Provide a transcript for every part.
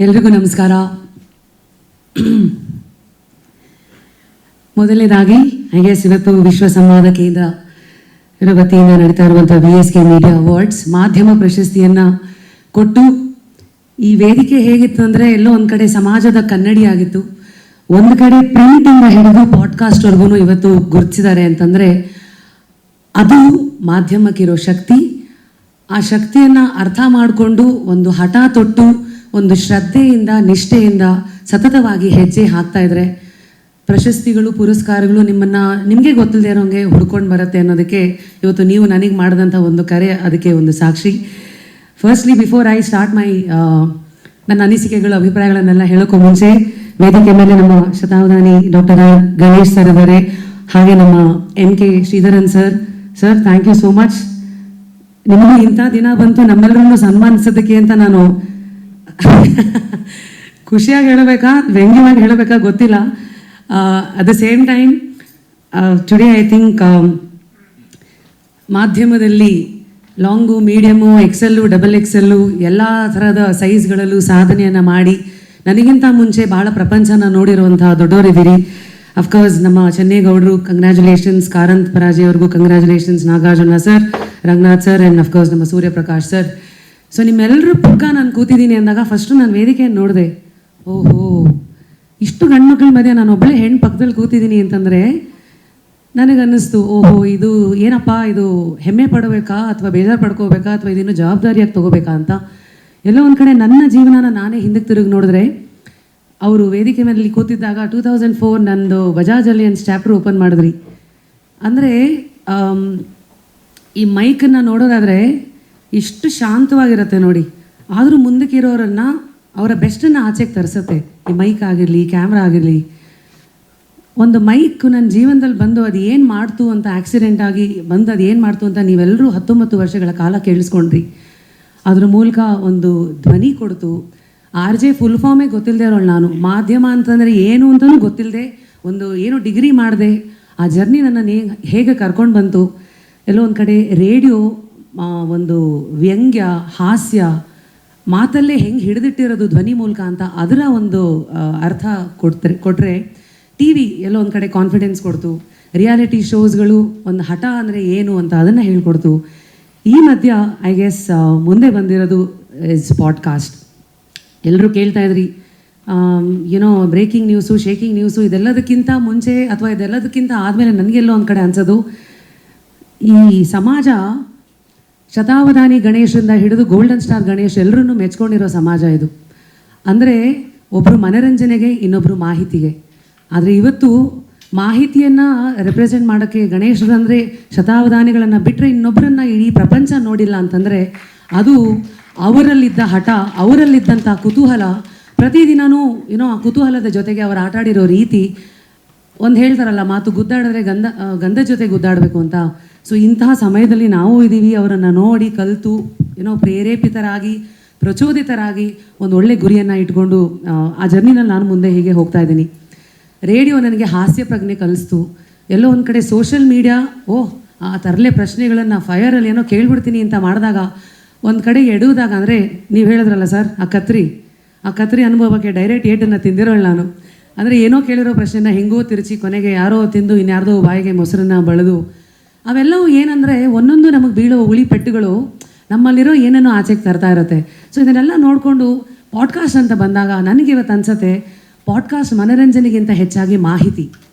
ಎಲ್ರಿಗೂ ನಮಸ್ಕಾರ. ಮೊದಲನೇದಾಗಿ ಇವತ್ತು ವಿಶ್ವ ಸಂವಾದ ಕೇಂದ್ರ ವತಿಯಿಂದ ನಡೀತಾ ಇರುವಂಥ VSK ಮೀಡಿಯಾ ಅವಾರ್ಡ್ಸ್ ಮಾಧ್ಯಮ ಪ್ರಶಸ್ತಿಯನ್ನು ಕೊಟ್ಟು, ಈ ವೇದಿಕೆ ಹೇಗಿತ್ತು ಅಂದರೆ ಎಲ್ಲೋ ಒಂದು ಕಡೆ ಸಮಾಜದ ಕನ್ನಡಿ ಆಗಿತ್ತು, ಒಂದು ಕಡೆ ಪ್ರಿಂಟಿಂದ ಹಿಡಿದು ಪಾಡ್ಕಾಸ್ಟ್ವರೆಗೂ ಇವತ್ತು ಗುರುತಿಸಿದ್ದಾರೆ ಅಂತಂದರೆ ಅದು ಮಾಧ್ಯಮಕ್ಕಿರೋ ಶಕ್ತಿ. ಆ ಶಕ್ತಿಯನ್ನು ಅರ್ಥ ಮಾಡಿಕೊಂಡು ಒಂದು ಹಠ ತೊಟ್ಟು ಒಂದು ಶ್ರದ್ಧೆಯಿಂದ ನಿಷ್ಠೆಯಿಂದ ಸತತವಾಗಿ ಹೆಜ್ಜೆ ಹಾಕ್ತಾ ಇದ್ರೆ ಪ್ರಶಸ್ತಿಗಳು ಪುರಸ್ಕಾರಗಳು ನಿಮಗೆ ಗೊತ್ತಿಲ್ಲದೆ ಇರೋಂಗೆ ಹುಡ್ಕೊಂಡು ಬರುತ್ತೆ ಅನ್ನೋದಕ್ಕೆ ಇವತ್ತು ನೀವು ನನಗೆ ಮಾಡಿದಂಥ ಒಂದು ಕರೆ ಅದಕ್ಕೆ ಒಂದು ಸಾಕ್ಷಿ. ಫಸ್ಟ್ಲಿ ಬಿಫೋರ್ ಐ ಸ್ಟಾರ್ಟ್ ನನ್ನ ಅನಿಸಿಕೆಗಳು ಅಭಿಪ್ರಾಯಗಳನ್ನೆಲ್ಲ ಹೇಳೋಕ್ಕೂ ಮುಂಚೆ ವೇದಿಕೆ ಮೇಲೆ ನಮ್ಮ ಶತಾವಧಾನಿ ಡಾಕ್ಟರ್ ಗಣೇಶ್ ಸರ್ ಇದ್ದಾರೆ, ಹಾಗೆ ನಮ್ಮ MK Sreedharan sir. Thank you so much. ನಿಮಗೂ ಇಂಥ ದಿನ ಬಂತು ನಮ್ಮೆಲ್ಲರನ್ನು ಸನ್ಮಾನಿಸೋದಕ್ಕೆ ಅಂತ ನಾನು ಖುಷಿಯಾಗಿ ಹೇಳಬೇಕಾ ವ್ಯಂಗ್ಯವಾಗಿ ಹೇಳಬೇಕಾ ಗೊತ್ತಿಲ್ಲ. At the same time today I think ಮಾಧ್ಯಮದಲ್ಲಿ ಲಾಂಗು, ಮೀಡಿಯಮು, XL, XXL ಎಲ್ಲ ಥರದ ಸೈಜ್ಗಳಲ್ಲೂ ಸಾಧನೆಯನ್ನು ಮಾಡಿ ನನಗಿಂತ ಮುಂಚೆ ಭಾಳ ಪ್ರಪಂಚನ ನೋಡಿರುವಂಥ ದೊಡ್ಡವರಿದ್ದೀರಿ. ಅಫ್ಕೋರ್ಸ್ ನಮ್ಮ ಚೆನ್ನೇಗೌಡರು ಕಂಗ್ರ್ಯಾಚುಲೇಷನ್ಸ್, ಕಾರಂತ್ ಪರಾಜೆ ಅವ್ರಿಗೂ congratulations, Nagarjuna sir, Ranganath sir and of course ನಮ್ಮ ಸೂರ್ಯಪ್ರಕಾಶ್ ಸರ್. ಸೊ ನಿಮ್ಮೆಲ್ಲರೂ ಪಕ್ಕ ನಾನು ಕೂತಿದ್ದೀನಿ ಅಂದಾಗ ಫಸ್ಟು ನಾನು ವೇದಿಕೆಯನ್ನು ನೋಡಿದೆ. ಓಹೋ, ಇಷ್ಟು ಗಂಡ್ಮಕ್ಳ ಮಧ್ಯೆ ನಾನು ಒಬ್ಬಳೇ ಹೆಣ್ಣು ಪಕ್ಕದಲ್ಲಿ ಕೂತಿದ್ದೀನಿ ಅಂತಂದರೆ ನನಗನ್ನಿಸ್ತು, ಓಹೋ ಇದು ಏನಪ್ಪ, ಇದು ಹೆಮ್ಮೆ ಪಡಬೇಕಾ ಅಥವಾ ಬೇಜಾರು ಪಡ್ಕೋಬೇಕಾ ಅಥವಾ ಇದನ್ನು ಜವಾಬ್ದಾರಿಯಾಗಿ ತೊಗೋಬೇಕಾ ಅಂತ. ಎಲ್ಲೋ ಒಂದು ಕಡೆ ನನ್ನ ಜೀವನನ ನಾನೇ ಹಿಂದಕ್ಕೆ ತಿರುಗಿ ನೋಡಿದ್ರೆ, ಅವರು ವೇದಿಕೆ ಮೇಲೆ ಕೂತಿದ್ದಾಗ 2004 ನಂದು ಬಜಾಜ್ ಅಲಿಯನ್ಸ್ ಚಾಪ್ಟರ್ ಓಪನ್ ಮಾಡಿದ್ರಿ. ಅಂದರೆ ಈ ಮೈಕನ್ನು ನೋಡೋದಾದರೆ ಇಷ್ಟು ಶಾಂತವಾಗಿರುತ್ತೆ ನೋಡಿ, ಆದರೂ ಮುಂದಕ್ಕೆ ಇರೋರನ್ನು ಅವರ ಬೆಸ್ಟನ್ನು ಆಚೆಗೆ ತರಿಸುತ್ತೆ. ಈ ಮೈಕ್ ಆಗಿರಲಿ, ಕ್ಯಾಮ್ರಾ ಆಗಿರಲಿ. ಒಂದು ಮೈಕ್ ನನ್ನ ಜೀವನದಲ್ಲಿ ಬಂದು ಅದು ಏನು ಮಾಡ್ತು ಅಂತ, ಆಕ್ಸಿಡೆಂಟ್ ಆಗಿ ಬಂದು ಅದು ಏನು ಮಾಡ್ತು ಅಂತ ನೀವೆಲ್ಲರೂ 19 ವರ್ಷಗಳ ಕಾಲ ಕೇಳಿಸ್ಕೊಂಡ್ರಿ. ಅದ್ರ ಮೂಲಕ ಒಂದು ಧ್ವನಿ ಕೊಡ್ತು. RJ ಫುಲ್ ಫಾರ್ಮೇ ಗೊತ್ತಿಲ್ಲದೆ ಇರೋಳು ನಾನು. ಮಾಧ್ಯಮ ಅಂತಂದರೆ ಏನು ಅಂತಲೂ ಗೊತ್ತಿಲ್ಲದೆ ಒಂದು ಏನೋ ಡಿಗ್ರಿ ಮಾಡಿದೆ. ಆ ಜರ್ನಿ ನನ್ನನ್ನು ಹೇಗೆ ಕರ್ಕೊಂಡು ಬಂತು. ಎಲ್ಲೋ ಒಂದು ಕಡೆ ರೇಡಿಯೋ ಒಂದು ವ್ಯಂಗ್ಯ, ಹಾಸ್ಯ, ಮಾತಲ್ಲೇ ಹೆಂಗೆ ಹಿಡಿದಿಟ್ಟಿರೋದು ಧ್ವನಿ ಮೂಲಕ ಅಂತ ಅದರ ಒಂದು ಅರ್ಥ ಕೊಟ್ಟರೆ, TV ಎಲ್ಲೋ ಒಂದು ಕಡೆ ಕಾನ್ಫಿಡೆನ್ಸ್ ಕೊಡ್ತು. ರಿಯಾಲಿಟಿ ಶೋಸ್ಗಳು ಒಂದು ಹಠ ಅಂದರೆ ಏನು ಅಂತ ಅದನ್ನು ಹೇಳ್ಕೊಡ್ತು. ಈ ಮಧ್ಯ ಐ ಗೆಸ್ ಮುಂದೆ ಬಂದಿರೋದು ಇಸ್ ಪಾಡ್ಕಾಸ್ಟ್. ಎಲ್ಲರೂ ಕೇಳ್ತಾ ಇದ್ರಿ, ಏನೋ ಬ್ರೇಕಿಂಗ್ ನ್ಯೂಸು, ಶೇಕಿಂಗ್ ನ್ಯೂಸು, ಇದೆಲ್ಲದಕ್ಕಿಂತ ಮುಂಚೆ ಅಥವಾ ಇದೆಲ್ಲದಕ್ಕಿಂತ ಆದಮೇಲೆ ನನಗೆಲ್ಲೋ ಒಂದು ಕಡೆ ಅನ್ಸೋದು, ಈ ಸಮಾಜ ಶತಾವಧಾನಿ ಗಣೇಶರಿಂದ ಹಿಡಿದು ಗೋಲ್ಡನ್ ಸ್ಟಾರ್ ಗಣೇಶ್ ಎಲ್ಲರನ್ನೂ ಮೆಚ್ಕೊಂಡಿರೋ ಸಮಾಜ ಇದು. ಅಂದರೆ ಒಬ್ಬರು ಮನರಂಜನೆಗೆ, ಇನ್ನೊಬ್ಬರು ಮಾಹಿತಿಗೆ. ಆದರೆ ಇವತ್ತು ಮಾಹಿತಿಯನ್ನು ರೆಪ್ರೆಸೆಂಟ್ ಮಾಡೋಕ್ಕೆ ಗಣೇಶರಂದರೆ ಶತಾವಧಾನಿಗಳನ್ನು ಬಿಟ್ಟರೆ ಇನ್ನೊಬ್ಬರನ್ನು ಇಡೀ ಪ್ರಪಂಚ ನೋಡಿಲ್ಲ ಅಂತಂದರೆ ಅದು ಅವರಲ್ಲಿದ್ದ ಹಠ, ಅವರಲ್ಲಿದ್ದಂಥ ಕುತೂಹಲ. ಪ್ರತಿದಿನವೂ ಏನೋ ಆ ಕುತೂಹಲದ ಜೊತೆಗೆ ಅವರು ಆಟಾಡಿರೋ ರೀತಿ. ಒಂದು ಹೇಳ್ತಾರಲ್ಲ ಮಾತು, ಗುದ್ದಾಡಿದ್ರೆ ಗಂಧ ಜೊತೆ ಗುದ್ದಾಡಬೇಕು ಅಂತ. ಸೊ ಇಂತಹ ಸಮಯದಲ್ಲಿ ನಾವು ಇದ್ದೀವಿ. ಅವರನ್ನು ನೋಡಿ ಕಲಿತು ಏನೋ ಪ್ರೇರೇಪಿತರಾಗಿ, ಪ್ರಚೋದಿತರಾಗಿ ಒಂದು ಒಳ್ಳೆ ಗುರಿಯನ್ನು ಇಟ್ಕೊಂಡು ಆ ಜರ್ನಿನಲ್ಲಿ ನಾನು ಮುಂದೆ ಹೀಗೆ ಹೋಗ್ತಾ ಇದ್ದೀನಿ. ರೇಡಿಯೋ ನನಗೆ ಹಾಸ್ಯ ಪ್ರಜ್ಞೆ ಕಲಿಸ್ತು. ಎಲ್ಲೋ ಒಂದು ಕಡೆ ಸೋಷಿಯಲ್ ಮೀಡಿಯಾ, ಆ ತರಲೆ ಪ್ರಶ್ನೆಗಳನ್ನು ಫೈರಲ್ಲಿ ಏನೋ ಕೇಳ್ಬಿಡ್ತೀನಿ ಅಂತ ಮಾಡಿದಾಗ ಒಂದು ಕಡೆ ಎಡುವುದಾಗ, ಅಂದರೆ ನೀವು ಹೇಳಿದ್ರಲ್ಲ ಸರ್, ಆ ಕತ್ರಿ ಅನುಭವಕ್ಕೆ ಡೈರೆಕ್ಟ್ ಏಟನ್ನು ತಿಂದಿರೋಳು ನಾನು. ಅಂದರೆ ಏನೋ ಕೇಳಿರೋ ಪ್ರಶ್ನೆನ ಹೆಂಗೋ ತಿರುಚಿ ಕೊನೆಗೆ ಯಾರೋ ತಿಂದು ಇನ್ಯಾರ್ದೋ ಬಾಯಿಗೆ ಮೊಸರನ್ನ ಬಳೆದು, ಅವೆಲ್ಲವೂ ಏನಂದರೆ ಒಂದೊಂದು ನಮಗೆ ಬೀಳೋ ಉಳಿ ಪೆಟ್ಟುಗಳು ನಮ್ಮಲ್ಲಿರೋ ಏನೇನೋ ಆಚೆಗೆ ತರ್ತಾ ಇರುತ್ತೆ. ಸೊ ಇದನ್ನೆಲ್ಲ ನೋಡಿಕೊಂಡು ಪಾಡ್ಕಾಸ್ಟ್ ಅಂತ ಬಂದಾಗ ನನಗೆ ಇವತ್ತು ಅನಿಸುತ್ತೆ, ಪಾಡ್ಕಾಸ್ಟ್ ಮನರಂಜನೆಗಿಂತ ಹೆಚ್ಚಾಗಿ ಮಾಹಿತಿ.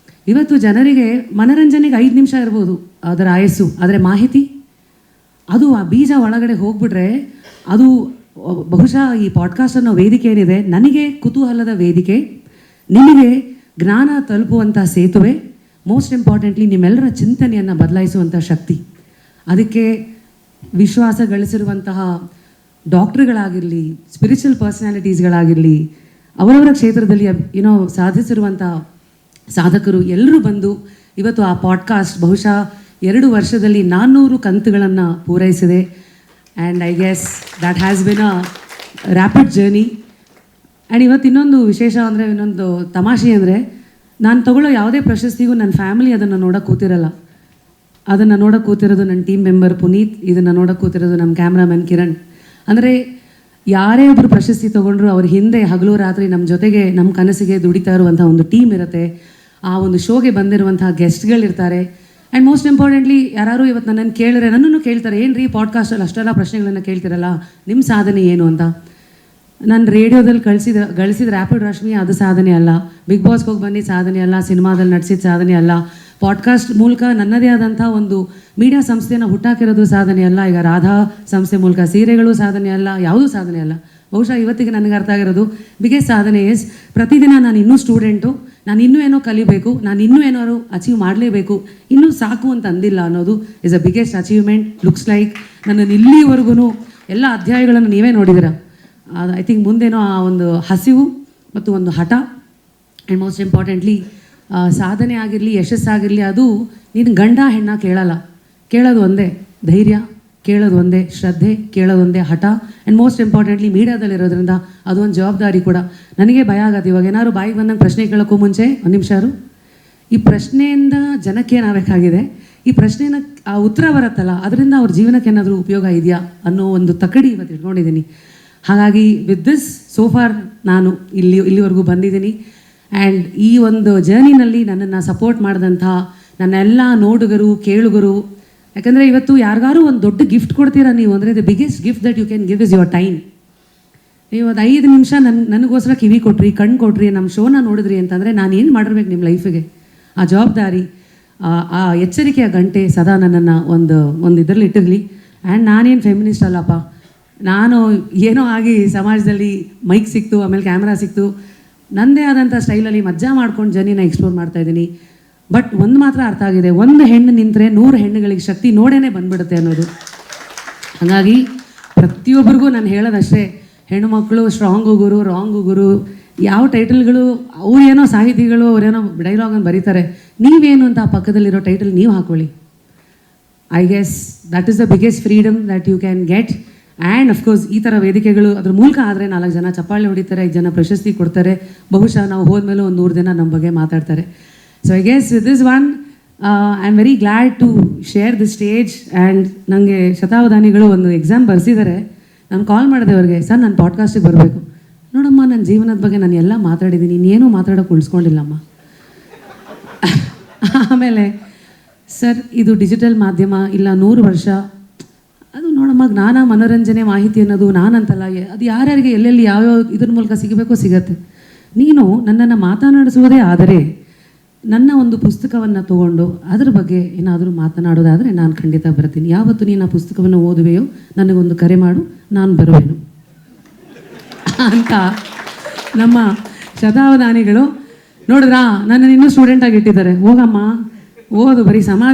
ಇವತ್ತು ಜನರಿಗೆ ಮನರಂಜನೆಗೆ 5 ನಿಮಿಷ ಇರ್ಬೋದು ಅದರ ಆಯಸ್ಸು, ಆದರೆ ಮಾಹಿತಿ ಅದು ಆ ಬೀಜ ಒಳಗಡೆ ಹೋಗ್ಬಿಟ್ರೆ ಅದು ಬಹುಶಃ ಈ ಪಾಡ್ಕಾಸ್ಟ್ ಅನ್ನೋ ವೇದಿಕೆ ಏನಿದೆ ನನಗೆ ಕುತೂಹಲದ ವೇದಿಕೆ, ನಿಮಗೆ ಜ್ಞಾನ ತಲುಪುವಂಥ ಸೇತುವೆ, ಮೋಸ್ಟ್ ಇಂಪಾರ್ಟೆಂಟ್ಲಿ ನಿಮ್ಮೆಲ್ಲರ ಚಿಂತನೆಯನ್ನು ಬದಲಾಯಿಸುವಂಥ ಶಕ್ತಿ. ಅದಕ್ಕೆ ವಿಶ್ವಾಸ ಗಳಿಸಿರುವಂತಹ ಡಾಕ್ಟ್ರುಗಳಾಗಿರಲಿ, ಸ್ಪಿರಿಚುವಲ್ ಪರ್ಸನಾಲಿಟೀಸ್ಗಳಾಗಿರಲಿ, ಅವರವರ ಕ್ಷೇತ್ರದಲ್ಲಿ ಏನೋ ಸಾಧಿಸಿರುವಂಥ ಸಾಧಕರು ಎಲ್ಲರೂ ಬಂದು ಇವತ್ತು ಆ ಪಾಡ್ಕಾಸ್ಟ್ ಬಹುಶಃ 2 ವರ್ಷದಲ್ಲಿ 400 ಕಂತುಗಳನ್ನು ಪೂರೈಸಿದೆ. And I guess that has been a rapid journey. And ಇವತ್ತು ಇನ್ನೊಂದು ವಿಶೇಷ ಅಂದರೆ, ಇನ್ನೊಂದು ತಮಾಷೆ ಅಂದರೆ, ನಾನು ತಗೊಳ್ಳೋ ಯಾವುದೇ ಪ್ರಶಸ್ತಿಗೂ ನನ್ನ ಫ್ಯಾಮಿಲಿ ಅದನ್ನು ನೋಡೋಕ್ಕೆ ಕೂತಿರಲ್ಲ. ಅದನ್ನು ನೋಡೋಕ್ಕೆ ಕೂತಿರೋದು ನನ್ನ ಟೀಮ್ ಮೆಂಬರ್ ಪುನೀತ್, ಇದನ್ನು ನೋಡೋಕ್ಕೆ ಕೂತಿರೋದು ನಮ್ಮ ಕ್ಯಾಮ್ರಾಮನ್ ಕಿರಣ್. ಅಂದರೆ ಯಾರೇ ಒಬ್ಬರು ಪ್ರಶಸ್ತಿ ತೊಗೊಂಡ್ರು ಅವ್ರ ಹಿಂದೆ ಹಗಲು ರಾತ್ರಿ ನಮ್ಮ ಜೊತೆಗೆ ನಮ್ಮ ಕನಸಿಗೆ ದುಡಿತಾ ಇರುವಂಥ ಒಂದು ಟೀಮ್ ಇರುತ್ತೆ. ಆ ಒಂದು ಶೋಗೆ ಬಂದಿರುವಂತಹ ಗೆಸ್ಟ್ಗಳಿರ್ತಾರೆ. ಆ್ಯಂಡ್ ಮೋಸ್ಟ್ ಇಂಪಾರ್ಟೆಂಟ್ಲಿ ಯಾರು ಇವತ್ತು ನನ್ನನ್ನು ಕೇಳಿದ್ರೆ ನನ್ನನ್ನು ಕೇಳ್ತಾರೆ, ಏನು ರೀ ಪಾಡ್ಕಾಸ್ಟಲ್ಲಿ ಅಷ್ಟೆಲ್ಲ ಪ್ರಶ್ನೆಗಳನ್ನು ಕೇಳ್ತಿರಲ್ಲ, ನಿಮ್ಮ ಸಾಧನೆ ಏನು ಅಂತ. ನಾನು ರೇಡಿಯೋದಲ್ಲಿ ಗಳಿಸಿದ ರ್ಯಾಪಿಡ್ ರಶ್ಮಿ ಅದು ಸಾಧನೆ ಅಲ್ಲ, ಬಿಗ್ ಬಾಸ್ಗೆ ಹೋಗಿ ಬಂದಿದ್ದು ಸಾಧನೆ ಅಲ್ಲ, ಸಿನಿಮಾದಲ್ಲಿ ನಟಿಸಿದ ಸಾಧನೆ ಅಲ್ಲ, ಪಾಡ್ಕಾಸ್ಟ್ ಮೂಲಕ ನನ್ನದೇ ಆದಂಥ ಒಂದು ಮೀಡಿಯಾ ಸಂಸ್ಥೆಯನ್ನು ಹುಟ್ಟಾಕಿರೋದು ಸಾಧನೆ ಅಲ್ಲ, ಈಗ ರಾಧಾ ಸಂಸ್ಥೆ ಮೂಲಕ ಸೀರೆಗಳು ಸಾಧನೆ ಅಲ್ಲ, ಯಾವುದೂ ಸಾಧನೆ ಅಲ್ಲ. ಬಹುಶಃ ಇವತ್ತಿಗೆ ನನಗೆ ಅರ್ಥ ಆಗಿರೋದು ಬಿಗ್ಗೆಸ್ಟ್ ಸಾಧನೆ ಇಸ್ ಪ್ರತಿದಿನ ನಾನು ಇನ್ನೂ ಸ್ಟೂಡೆಂಟು, ನಾನು ಇನ್ನೂ ಏನೋ ಕಲಿಬೇಕು, ನಾನು ಇನ್ನೂ ಏನಾದ್ರು ಅಚೀವ್ ಮಾಡಲೇಬೇಕು, ಇನ್ನೂ ಸಾಕು ಅಂತ ಅಂದಿಲ್ಲ ಅನ್ನೋದು is a biggest achievement. Looks like ನನ್ನನ್ನು ಇಲ್ಲಿವರೆಗೂ ಎಲ್ಲ ಅಧ್ಯಾಯಗಳನ್ನು ನೀವೇ ನೋಡಿದ್ದೀರ. ಐ ಥಿಂಕ್ ಮುಂದೇನೋ ಆ ಒಂದು ಹಸಿವು ಮತ್ತು ಒಂದು ಹಠ ಆ್ಯಂಡ್ ಮೋಸ್ಟ್ ಇಂಪಾರ್ಟೆಂಟ್ಲಿ ಸಾಧನೆ ಆಗಿರಲಿ ಯಶಸ್ಸಾಗಿರಲಿ ಅದು ನೀನು ಗಂಡ ಹೆಣ್ಣ ಕೇಳಲ್ಲ, ಕೇಳೋದು ಒಂದೇ ಧೈರ್ಯ, ಕೇಳೋದು ಒಂದೇ ಶ್ರದ್ಧೆ, ಕೇಳೋದು ಒಂದೇ ಹಠ. ಆ್ಯಂಡ್ ಮೋಸ್ಟ್ ಇಂಪಾರ್ಟೆಂಟ್ಲಿ ಮೀಡಿಯಾದಲ್ಲಿರೋದ್ರಿಂದ ಅದು ಒಂದು ಜವಾಬ್ದಾರಿ ಕೂಡ. ನನಗೆ ಭಯ ಆಗತ್ತೆ ಇವಾಗ ಏನಾದ್ರು ಬಾಯಿಗೆ ಬಂದಂಗೆ ಪ್ರಶ್ನೆ ಕೇಳೋಕ್ಕೂ ಮುಂಚೆ ಒಂದು ನಿಮಿಷ ಈ ಪ್ರಶ್ನೆಯಿಂದ ಜನಕ್ಕೆ ಏನಾಗಬೇಕಾಗಿದೆ, ಈ ಪ್ರಶ್ನೆನ ಆ ಉತ್ತರ ಬರುತ್ತಲ್ಲ ಅದರಿಂದ ಅವ್ರ ಜೀವನಕ್ಕೆ ಏನಾದರೂ ಉಪಯೋಗ ಇದೆಯಾ ಅನ್ನೋ ಒಂದು ತಕಡಿ ಇವತ್ತು ಇಟ್ಕೊಂಡಿದ್ದೀನಿ. ಹಾಗಾಗಿ ವಿತ್ ದಿಸ್ ಸೋಫಾರ್ ನಾನು ಇಲ್ಲಿವರೆಗೂ ಬಂದಿದ್ದೀನಿ. ಆ್ಯಂಡ್ ಈ ಒಂದು ಜರ್ನಿನಲ್ಲಿ ನನ್ನನ್ನು ಸಪೋರ್ಟ್ ಮಾಡಿದಂಥ ನನ್ನೆಲ್ಲ ನೋಡುಗರು ಕೇಳುಗರು, ಯಾಕಂದರೆ ಇವತ್ತು ಯಾರಿಗಾರು ಒಂದು ದೊಡ್ಡ ಗಿಫ್ಟ್ ಕೊಡ್ತೀರಾ ನೀವು ಅಂದರೆ the biggest gift that you can give is your time. ನೀವು ಒಂದು 5 ನಿಮಿಷ ನನಗೋಸ್ಕರ ಕಿವಿ ಕೊಟ್ರಿ, ಕಣ್ಣು ಕೊಟ್ರಿ, ನಮ್ಮ ಶೋನ ನೋಡಿದ್ರಿ ಅಂತಂದರೆ ನಾನು ಏನು ಮಾಡಿರ್ಬೇಕು ನಿಮ್ಮ ಲೈಫಿಗೆ. ಆ ಜವಾಬ್ದಾರಿ, ಆ ಎಚ್ಚರಿಕೆಯ ಗಂಟೆ ಸದಾ ನನ್ನನ್ನು ಒಂದು ಇದರಲ್ಲಿ ಇಟ್ಟಿರಲಿ. ಆ್ಯಂಡ್ ನಾನೇನು ಫೆಮಿನಿಸ್ಟ್ ಅಲ್ಲಪ್ಪ, ನಾನು ಏನೋ ಆಗಿ ಸಮಾಜದಲ್ಲಿ ಮೈಕ್ ಸಿಕ್ತು, ಆಮೇಲೆ ಕ್ಯಾಮ್ರಾ ಸಿಕ್ತು, ನನ್ನದೇ ಆದಂಥ ಸ್ಟೈಲಲ್ಲಿ ಮಜ್ಜಾ ಮಾಡ್ಕೊಂಡು ಜರ್ನಿನ ಎಕ್ಸ್ಪ್ಲೋರ್ ಮಾಡ್ತಾಯಿದ್ದೀನಿ. ಬಟ್ ಒಂದು ಮಾತ್ರ ಅರ್ಥ ಆಗಿದೆ, ಒಂದು ಹೆಣ್ಣು ನಿಂತರೆ 100 ಹೆಣ್ಣುಗಳಿಗೆ ಶಕ್ತಿ ನೋಡೇನೆ ಬಂದ್ಬಿಡುತ್ತೆ ಅನ್ನೋದು. ಹಾಗಾಗಿ ಪ್ರತಿಯೊಬ್ಬರಿಗೂ ನಾನು ಹೇಳೋದಷ್ಟೇ, ಹೆಣ್ಣು ಮಕ್ಕಳು ಸ್ಟ್ರಾಂಗು ಗುರು, ರಾಂಗು ಗುರು, ಯಾವ ಟೈಟಲ್ಗಳು ಅವ್ರೇನೋ ಸಾಹಿತಿಗಳು ಅವರೇನೋ ಡೈಲಾಗನ್ನು ಬರೀತಾರೆ, ನೀವೇನು ಅಂತ ಆ ಪಕ್ಕದಲ್ಲಿರೋ ಟೈಟಲ್ ನೀವು ಹಾಕೊಳ್ಳಿ. I guess that is the biggest freedom that you can get. And of course ಈ ಥರ ವೇದಿಕೆಗಳು ಅದ್ರ ಮೂಲಕ ಆದರೆ 4 ಜನ ಚಪ್ಪಾಳೆ ಹೊಡಿತಾರೆ, 5 ಜನ ಪ್ರಶಸ್ತಿ ಕೊಡ್ತಾರೆ, ಬಹುಶಃ ನಾವು ಹೋದ್ಮೇಲೆ ಒಂದು 100 ಜನ ನಮ್ಮ ಬಗ್ಗೆ ಮಾತಾಡ್ತಾರೆ. So I guess with this one I am very glad to share the stage. And ನನಗೆ ಶತಾವಧಾನಿಗಳು ಒಂದು ಎಕ್ಸಾಮ್ ಬರೆಸಿದ್ದಾರೆ. ನಾನು ಕಾಲ್ ಮಾಡಿದೆ ಅವ್ರಿಗೆ, ಸರ್ ನಾನು ಪಾಡ್ಕಾಸ್ಟಿಗೆ ಬರಬೇಕು. ನೋಡಮ್ಮ ನನ್ನ ಜೀವನದ ಬಗ್ಗೆ ನಾನು ಎಲ್ಲ ಮಾತಾಡಿದ್ದೀನಿ, ಇನ್ನೇನೂ ಮಾತಾಡೋಕೆ ಉಳಿಸ್ಕೊಂಡಿಲ್ಲಮ್ಮ. ಆಮೇಲೆ ಸರ್ ಇದು ಡಿಜಿಟಲ್ ಮಾಧ್ಯಮ ಇಲ್ಲ 100 ವರ್ಷ, ಅದು ನೋಡಮ್ಮ ಜ್ಞಾನ ಮನೋರಂಜನೆ ಮಾಹಿತಿ ಅನ್ನೋದು ನಾನಂತಲ್ಲ, ಅದು ಯಾರ್ಯಾರಿಗೆ ಎಲ್ಲೆಲ್ಲಿ ಯಾವ್ಯಾವ ಇದ್ರ ಮೂಲಕ ಸಿಗಬೇಕೋ ಸಿಗತ್ತೆ. ನೀನು ನನ್ನನ್ನು ಮಾತನಾಡಿಸುವುದೇ ಆದರೆ ನನ್ನ ಒಂದು ಪುಸ್ತಕವನ್ನು ತೊಗೊಂಡು ಅದ್ರ ಬಗ್ಗೆ ಏನಾದರೂ ಮಾತನಾಡೋದಾದರೆ ನಾನು ಖಂಡಿತ ಬರ್ತೀನಿ. ಯಾವತ್ತು ನೀನು ಆ ಪುಸ್ತಕವನ್ನು ಓದುವೆಯೋ ನನಗೊಂದು ಕರೆ ಮಾಡು, ನಾನು ಬರುವೆನು ಅಂತ ನಮ್ಮ ಶತಾವಧಾನಿಗಳು. ನೋಡಿದ್ರಾ ನನ್ನನ್ನು ಇನ್ನೂ ಸ್ಟೂಡೆಂಟಾಗಿ ಇಟ್ಟಿದ್ದಾರೆ, ಹೋಗಮ್ಮ ಓದು, ಬರೀ ಸಮಾಜ